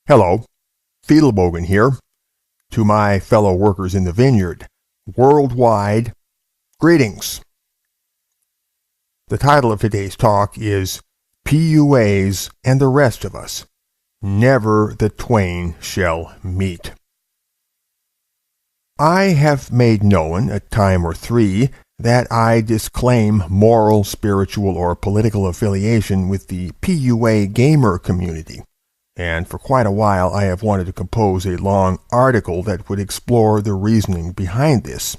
Hello, Fiedelbogen here. To my fellow workers in the vineyard, worldwide, greetings. The title of today's talk is PUAs and the Rest of Us. Never the Twain shall meet. I have made known a time or three that I disclaim moral, spiritual, or political affiliation with the PUA gamer community. And for quite a while I have wanted to compose a long article that would explore the reasoning behind this.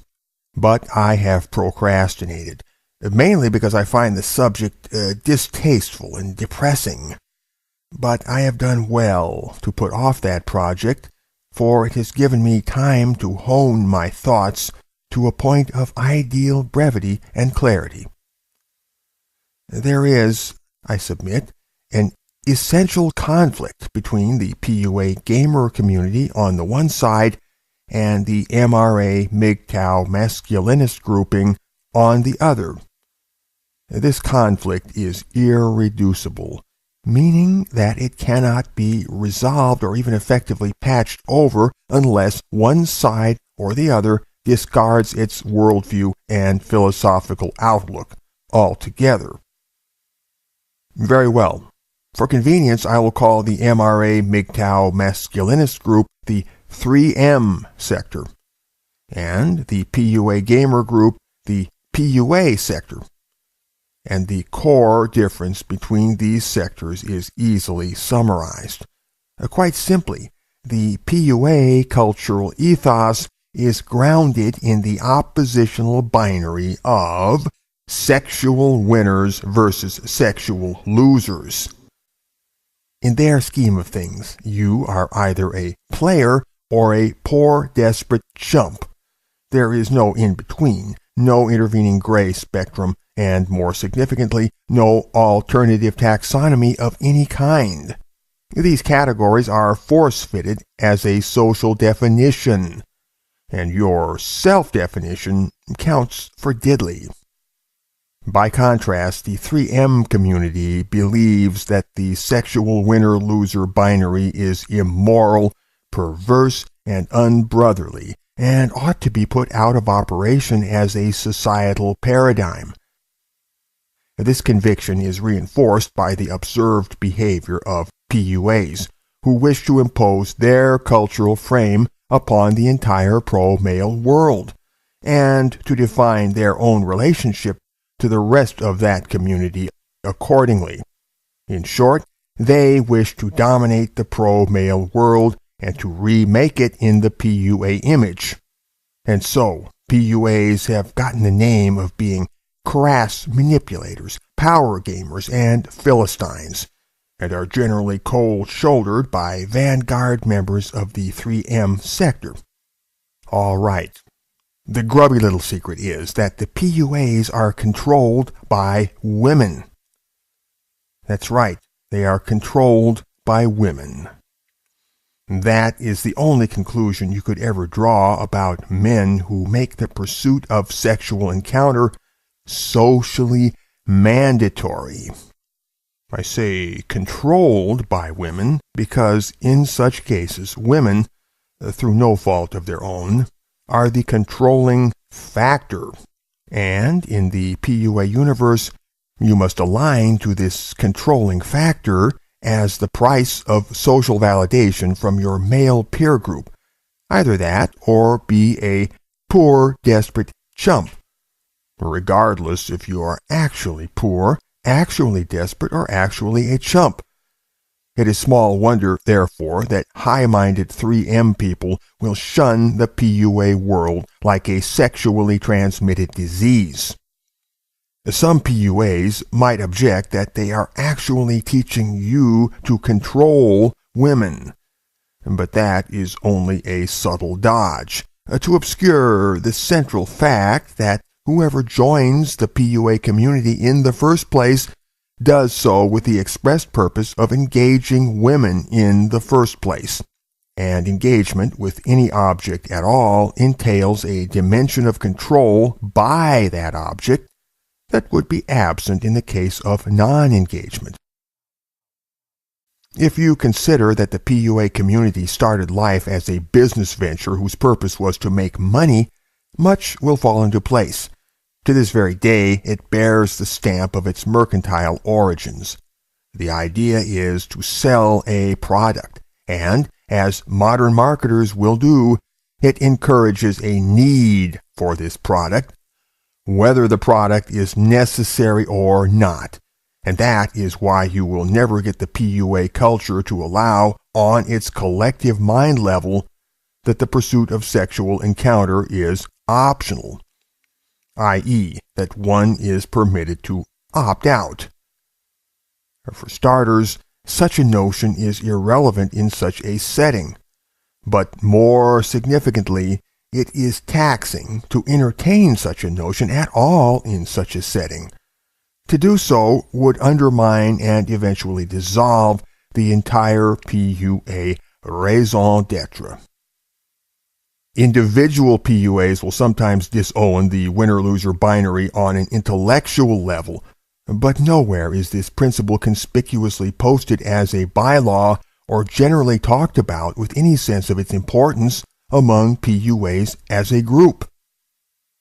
But I have procrastinated, mainly because I find the subject distasteful and depressing. But I have done well to put off that project, for it has given me time to hone my thoughts to a point of ideal brevity and clarity. There is, I submit, an essential conflict between the PUA gamer community on the one side and the MRA MGTOW masculinist grouping on the other. This conflict is irreducible, meaning that it cannot be resolved or even effectively patched over unless one side or the other discards its worldview and philosophical outlook altogether. Very well. For convenience, I will call the MRA MGTOW masculinist group the 3M sector, and the PUA gamer group the PUA sector. And the core difference between these sectors is easily summarized. Quite simply, the PUA cultural ethos is grounded in the oppositional binary of sexual winners versus sexual losers. In their scheme of things, you are either a player or a poor, desperate chump. There is no in-between, no intervening gray spectrum, and more significantly, no alternative taxonomy of any kind. These categories are force-fitted as a social definition, and your self-definition counts for diddly. By contrast, the 3M community believes that the sexual winner-loser binary is immoral, perverse, and unbrotherly, and ought to be put out of operation as a societal paradigm. This conviction is reinforced by the observed behavior of PUAs, who wish to impose their cultural frame upon the entire pro-male world, and to define their own relationship to the rest of that community accordingly. In short, they wish to dominate the pro-male world and to remake it in the PUA image. And so, PUAs have gotten the name of being crass manipulators, power gamers, and Philistines, and are generally cold-shouldered by vanguard members of the 3M sector. All right. The grubby little secret is that the PUAs are controlled by women. That's right, they are controlled by women. That is the only conclusion you could ever draw about men who make the pursuit of sexual encounter socially mandatory. I say controlled by women because in such cases women, through no fault of their own, are the controlling factor, and in the PUA universe, you must align to this controlling factor as the price of social validation from your male peer group. Either that, or be a poor, desperate chump, regardless if you are actually poor, actually desperate, or actually a chump. It is small wonder, therefore, that high-minded 3M people will shun the PUA world like a sexually transmitted disease. Some PUAs might object that they are actually teaching you to control women, but that is only a subtle dodge to obscure the central fact that whoever joins the PUA community in the first place does so with the express purpose of engaging women in the first place. And engagement with any object at all entails a dimension of control by that object that would be absent in the case of non-engagement. If you consider that the PUA community started life as a business venture whose purpose was to make money, much will fall into place. To this very day, it bears the stamp of its mercantile origins. The idea is to sell a product, and, as modern marketers will do, it encourages a need for this product, whether the product is necessary or not. And that is why you will never get the PUA culture to allow, on its collective mind level, that the pursuit of sexual encounter is optional, i.e., that one is permitted to opt out. For starters, such a notion is irrelevant in such a setting, but more significantly, it is taxing to entertain such a notion at all in such a setting. To do so would undermine and eventually dissolve the entire PUA raison d'etre. Individual PUAs will sometimes disown the winner-loser binary on an intellectual level, but nowhere is this principle conspicuously posted as a bylaw or generally talked about with any sense of its importance among PUAs as a group.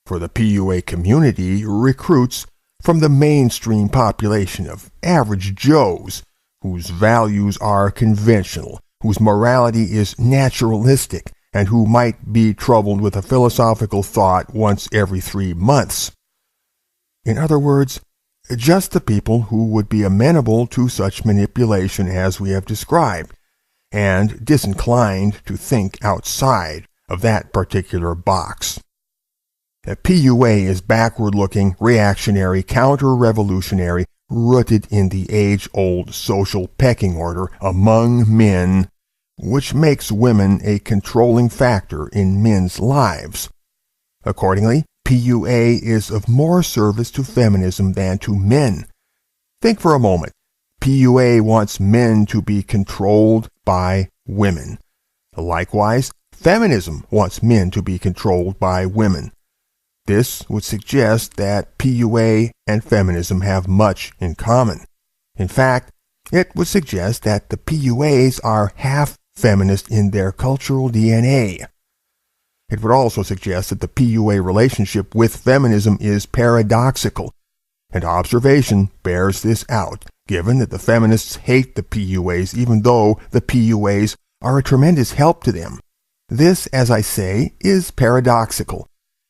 For the PUA community recruits from the mainstream population of average Joes, whose values are conventional, whose morality is naturalistic, and who might be troubled with a philosophical thought once every 3 months. In other words, just the people who would be amenable to such manipulation as we have described, and disinclined to think outside of that particular box. The PUA is backward-looking, reactionary, counter-revolutionary, rooted in the age-old social pecking order among men, which makes women a controlling factor in men's lives. Accordingly, PUA is of more service to feminism than to men. Think for a moment. PUA wants men to be controlled by women. Likewise, feminism wants men to be controlled by women. This would suggest that PUA and feminism have much in common. In fact, it would suggest that the PUAs are half feminist in their cultural DNA. It would also suggest that the PUA relationship with feminism is paradoxical, and observation bears this out, given that the feminists hate the PUAs even though the PUAs are a tremendous help to them. This, as I say, is paradoxical.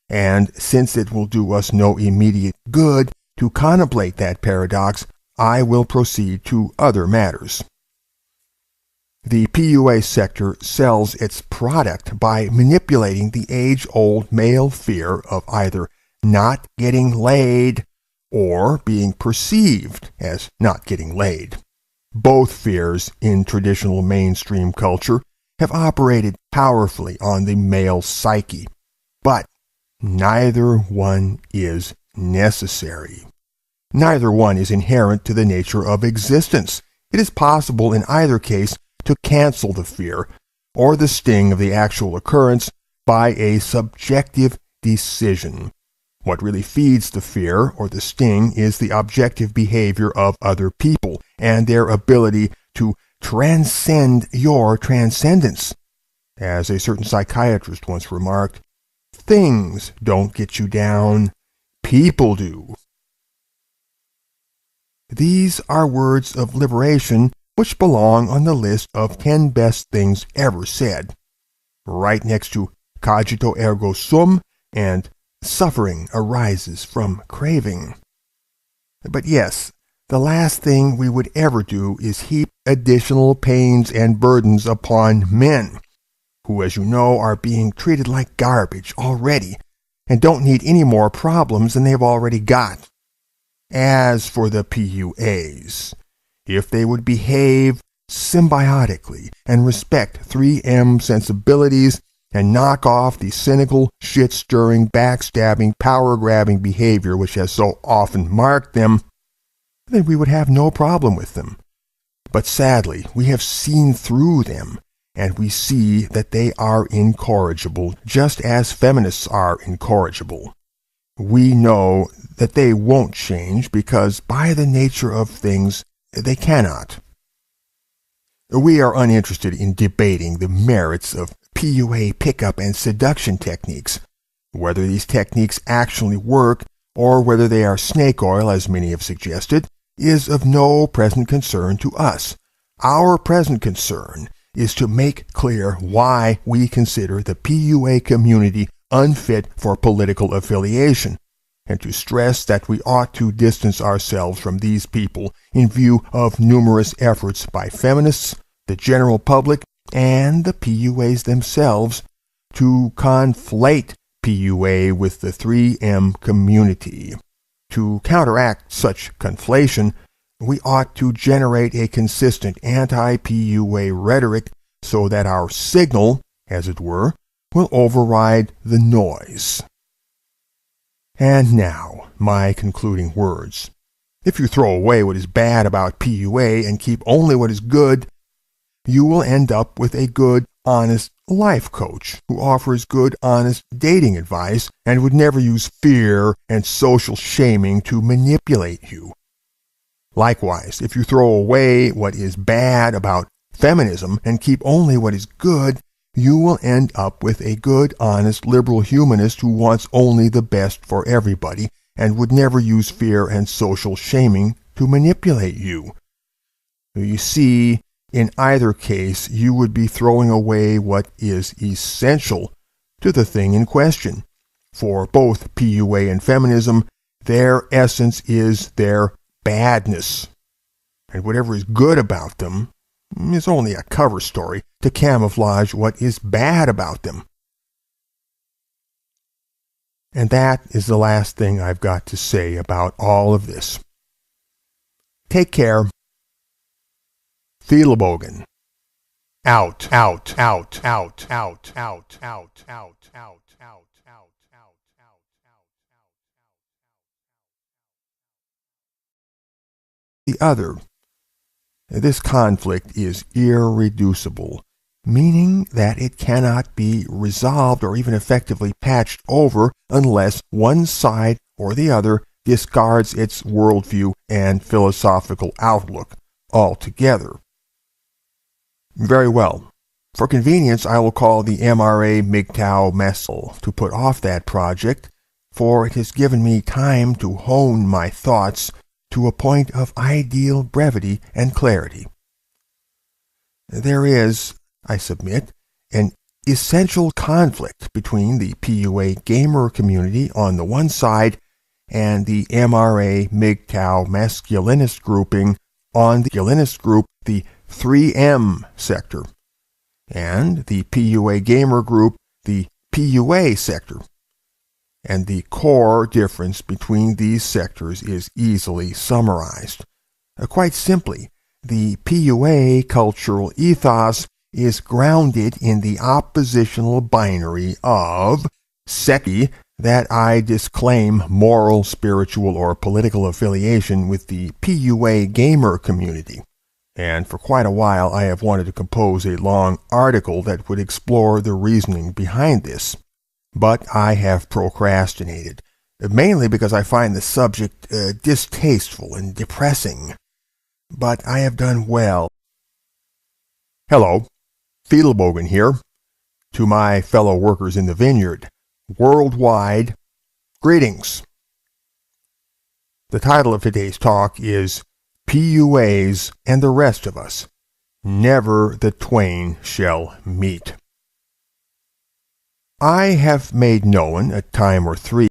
And since it will do us no immediate good to contemplate that paradox, I will proceed to other matters. The PUA sector sells its product by manipulating the age-old male fear of either not getting laid or being perceived as not getting laid. Both fears in traditional mainstream culture have operated powerfully on the male psyche, but neither one is necessary. Neither one is inherent to the nature of existence. It is possible in either case to cancel the fear or the sting of the actual occurrence by a subjective decision. What really feeds the fear or the sting is the objective behavior of other people and their ability to transcend your transcendence. As a certain psychiatrist once remarked, things don't get you down, people do. These are words of liberation which belong on the list of 10 best things ever said, right next to cogito ergo sum and suffering arises from craving. But yes, the last thing we would ever do is heap additional pains and burdens upon men, who, as you know, are being treated like garbage already and don't need any more problems than they've already got. As for the PUAs, if they would behave symbiotically and respect 3M sensibilities and knock off the cynical, shit-stirring, backstabbing, power-grabbing behavior which has so often marked them, then we would have no problem with them. But sadly, we have seen through them, and we see that they are incorrigible, just as feminists are incorrigible. We know that they won't change because, by the nature of things, they cannot. We are uninterested in debating the merits of PUA pickup and seduction techniques, whether these techniques actually work or whether they are snake oil, as many have suggested, is of no present concern to us. Our present concern is to make clear why we consider the PUA community unfit for political affiliation, and to stress that we ought to distance ourselves from these people in view of numerous efforts by feminists, the general public, and the PUAs themselves to conflate PUA with the 3M community. To counteract such conflation, we ought to generate a consistent anti-PUA rhetoric so that our signal, as it were, will override the noise. And now, my concluding words. If you throw away what is bad about PUA and keep only what is good, you will end up with a good, honest life coach who offers good, honest dating advice and would never use fear and social shaming to manipulate you. Likewise, if you throw away what is bad about feminism and keep only what is good, you will end up with a good, honest, liberal humanist who wants only the best for everybody and would never use fear and social shaming to manipulate you. You see, in either case, you would be throwing away what is essential to the thing in question. For both PUA and feminism, their essence is their badness. And whatever is good about them is only a cover story to camouflage what is bad about them. And that is the last thing I've got to say about all of this. Take care. Thielebogen. Out. The other. This conflict is irreducible, meaning that it cannot be resolved or even effectively patched over unless one side or the other discards its worldview and philosophical outlook altogether. Very well. For convenience, I will call the MRA MGTOW MESL to put off that project, for it has given me time to hone my thoughts to a point of ideal brevity and clarity. There is, I submit, an essential conflict between the PUA gamer community on the one side and the MRA MGTOW masculinist grouping on the masculinist group, the 3M sector, and the PUA gamer group, the PUA sector. And the core difference between these sectors is easily summarized. Quite simply, the PUA cultural ethos is grounded in the oppositional binary of SETI, that I disclaim moral, spiritual, or political affiliation with the PUA gamer community. And for quite a while I have wanted to compose a long article that would explore the reasoning behind this. But I have procrastinated, mainly because I find the subject distasteful and depressing. But I have done well. Hello, Thielebogen here. To my fellow workers in the vineyard, worldwide, greetings. The title of today's talk is PUAs and the Rest of Us. Never the twain shall meet. I have made known a time or three